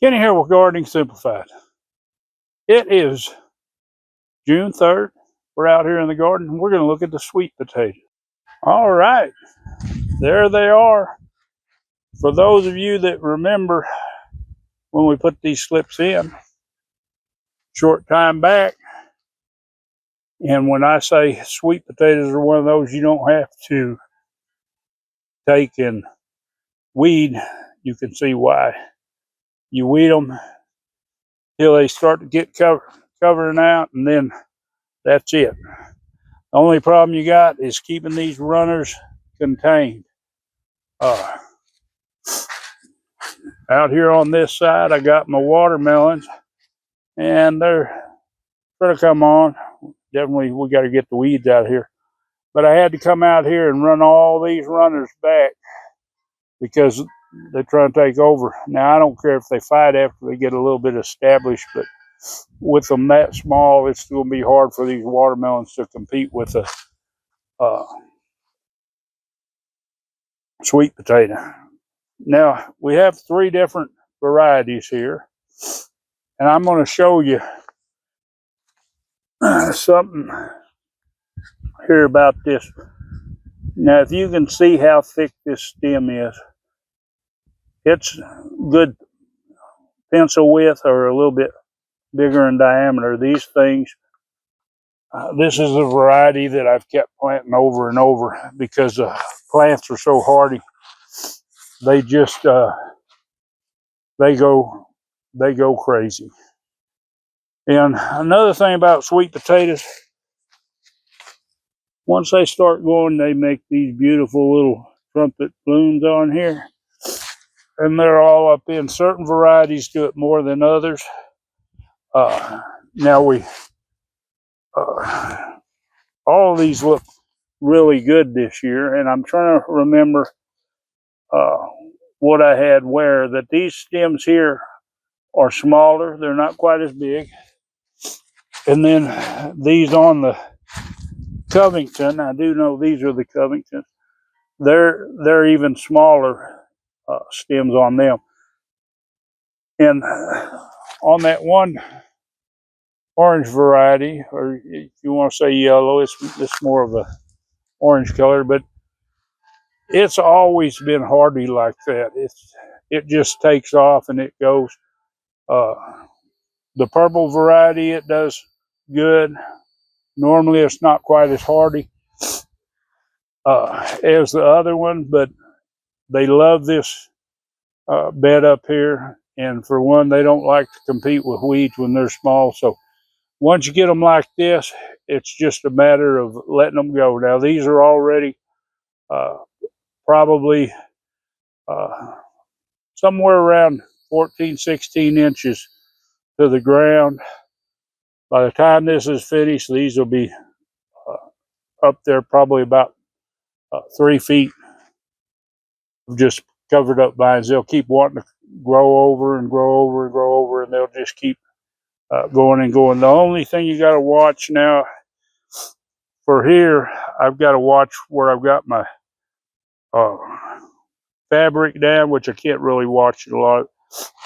Kenny here with Gardening Simplified. It is June 3rd. We're out here in the garden and we're going to look at the sweet potatoes. All right, there they are. For those of you that remember when we put these slips in short time back, and when I say sweet potatoes are one of those you don't have to take and weed, you can see why. You weed them till they start to get covering out, and then that's it. The only problem you got is keeping these runners contained. Out here on this side, I got my watermelons, and they're going to come on. Definitely, we got to get the weeds out here. But I had to come out here and run all these runners back because they're trying to take over. Now, I don't care if they fight after they get a little bit established, but with them that small, it's going to be hard for these watermelons to compete with a sweet potato. Now, we have 3 different varieties here, and I'm going to show you something here about this. Now, if you can see how thick this stem is, it's good pencil width or a little bit bigger in diameter. These things, this is a variety that I've kept planting over and over because the plants are so hardy. They just they go crazy. And another thing about sweet potatoes, once they start going, they make these beautiful little trumpet blooms on here. And they're all up in. Certain varieties do it more than others. Now all of these look really good this year, and I'm trying to remember what I had where. That these stems here are smaller, they're not quite as big. And then these on the Covington, I do know these are the Covington, they're even smaller stems on them. And on that one orange variety, or if you want to say yellow, it's more of a orange color, but it's always been hardy like that. It just takes off and it goes. The purple variety, it does good. Normally it's not quite as hardy as the other one, but they love this bed up here. And for one, they don't like to compete with weeds when they're small. So once you get them like this, it's just a matter of letting them go. Now, these are already probably somewhere around 14, 16 inches to the ground. By the time this is finished, these will be up there probably about 3 feet of just covered up vines. They'll keep wanting to grow over and grow over and grow over, and they'll just keep going and going. The only thing you got to watch now for here, I've got to watch where I've got my fabric down, which I can't really watch it a lot.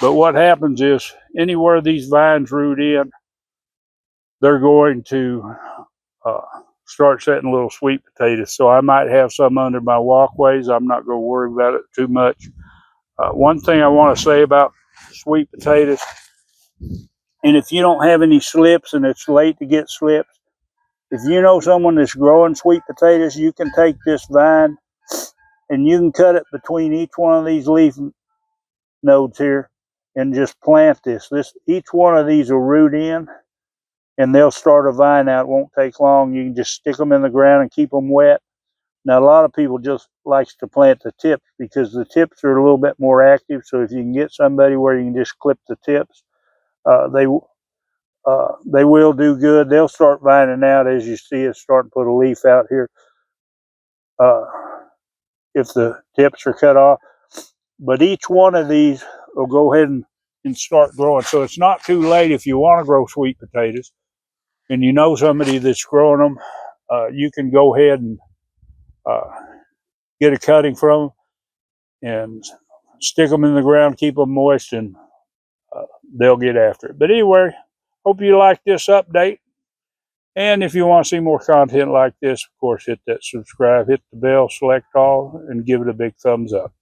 But what happens is anywhere these vines root in, they're going to start setting little sweet potatoes. So I might have some under my walkways. I'm not going to worry about it too much. One thing I want to say about sweet potatoes, and if you don't have any slips and it's late to get slips, if you know someone that's growing sweet potatoes, you can take this vine and you can cut it between each one of these leaf nodes here and just plant this. Each one of these will root in and they'll start a vine out. It won't take long. You can just stick them in the ground and keep them wet. Now, a lot of people just likes to plant the tips because the tips are a little bit more active. So if you can get somebody where you can just clip the tips, they will do good. They'll start vining out as you see it start to put a leaf out here if the tips are cut off. But each one of these will go ahead and start growing. So it's not too late if you want to grow sweet potatoes and you know somebody that's growing them. You can go ahead and get a cutting from them and stick them in the ground, keep them moist, and they'll get after it. But anyway, hope you like this update. And if you want to see more content like this, of course, hit that subscribe, hit the bell, select all, and give it a big thumbs up.